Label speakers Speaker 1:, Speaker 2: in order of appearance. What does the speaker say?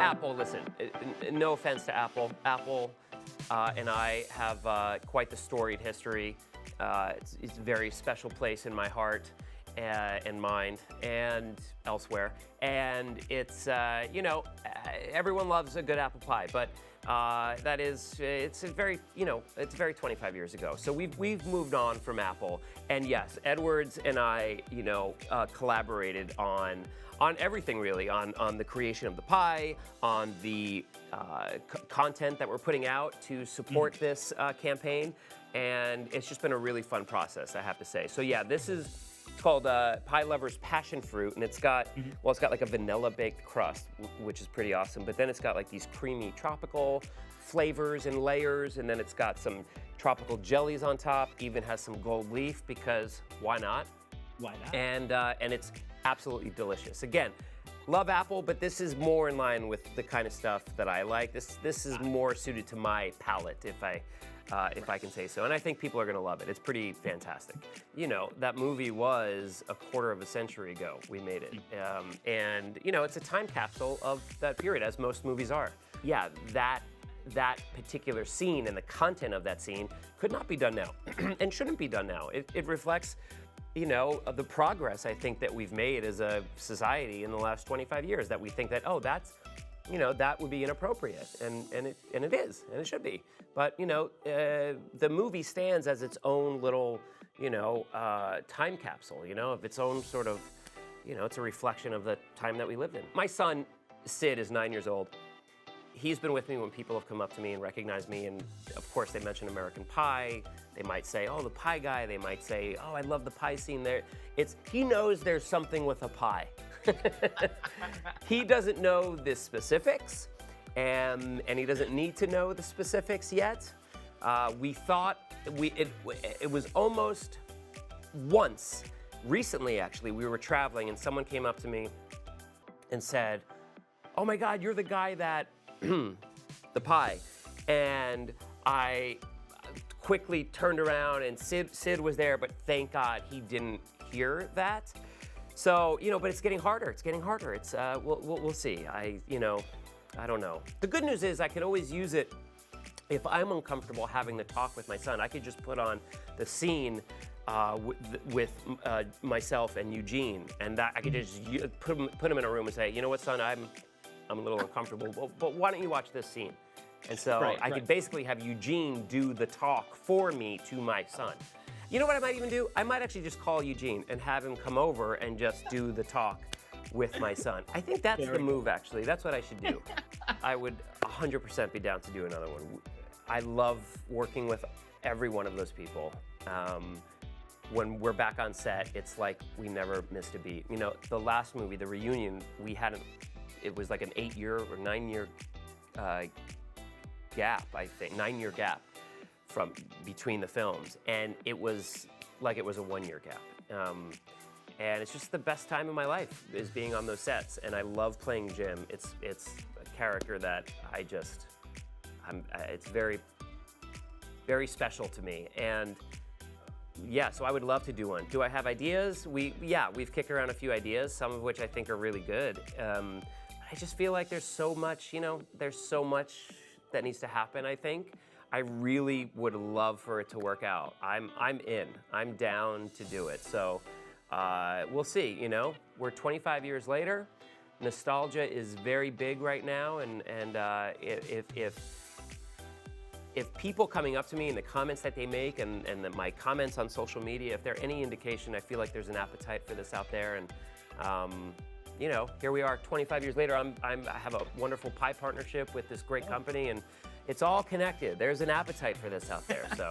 Speaker 1: Apple, listen, no offense to Apple. Apple and I have quite the storied history. It's a very special place in my heart and mind and elsewhere. And it's, everyone loves a good apple pie, but it's very 25 years ago. So we've moved on from Apple. And yes, Edwards and I, collaborated on everything really, on the creation of the pie, on the content that we're putting out to support this campaign. And it's just been a really fun process, I have to say. So yeah, it's called Pie Lover's Passion Fruit, and it's got like a vanilla baked crust, which is pretty awesome. But then it's got like these creamy tropical flavors and layers, and then it's got some tropical jellies on top. Even has some gold leaf because why not?
Speaker 2: Why not?
Speaker 1: And it's absolutely delicious. Again, love apple, but this is more in line with the kind of stuff that I like. This is more suited to my palate, if I can say so. And I think people are going to love it. It's pretty fantastic. That movie was a quarter of a century ago we made it. And, it's a time capsule of that period, as most movies are. Yeah, that particular scene and the content of that scene could not be done now and shouldn't be done now. It reflects, the progress I think that we've made as a society in the last 25 years, that we think that, that would be inappropriate, and it is, and it should be. But the movie stands as its own little, time capsule, of its own sort of, it's a reflection of the time that we lived in. My son, Sid, is 9 years old. He's been with me when people have come up to me and recognized me, and of course they mention American Pie. They might say, "Oh, the pie guy." They might say, "Oh, I love the pie scene there." He knows there's something with a pie. He doesn't know the specifics, and he doesn't need to know the specifics yet. We thought it was almost once recently, actually. We were traveling, and someone came up to me and said, "Oh my God, you're the guy that the pie," and I quickly turned around, and Sid was there, but thank God he didn't hear that. So, but it's getting harder. It's getting harder. It's we'll see. I don't know. The good news is I could always use it if I'm uncomfortable having the talk with my son. I could just put on the scene with myself and Eugene, and that I could just put him in a room and say, "You know what, son, I'm a little uncomfortable, but why don't you watch this scene?" And so I could basically have Eugene do the talk for me to my son. You know what I might even do? I might actually just call Eugene and have him come over and just do the talk with my son. I think that's the move, actually. That's what I should do. I would 100% be down to do another one. I love working with every one of those people. When we're back on set, it's like we never missed a beat. The last movie, The Reunion, it was like an 8-year or 9-year gap, I think, 9-year gap from between the films, and it was like it was a 1-year gap. And it's just the best time of my life is being on those sets, and I love playing Jim. It's a character that it's very, very special to me, and yeah, so I would love to do one. Do I have ideas? We've kicked around a few ideas, some of which I think are really good. I just feel like there's so much that needs to happen, I think. I really would love for it to work out. I'm in. I'm down to do it. So we'll see, We're 25 years later. Nostalgia is very big right now, and if people coming up to me and the comments that they make and my comments on social media, if they're any indication, I feel like there's an appetite for this out there. And here we are 25 years later. I have a wonderful pie partnership with this great company, and it's all connected. There's an appetite for this out there. So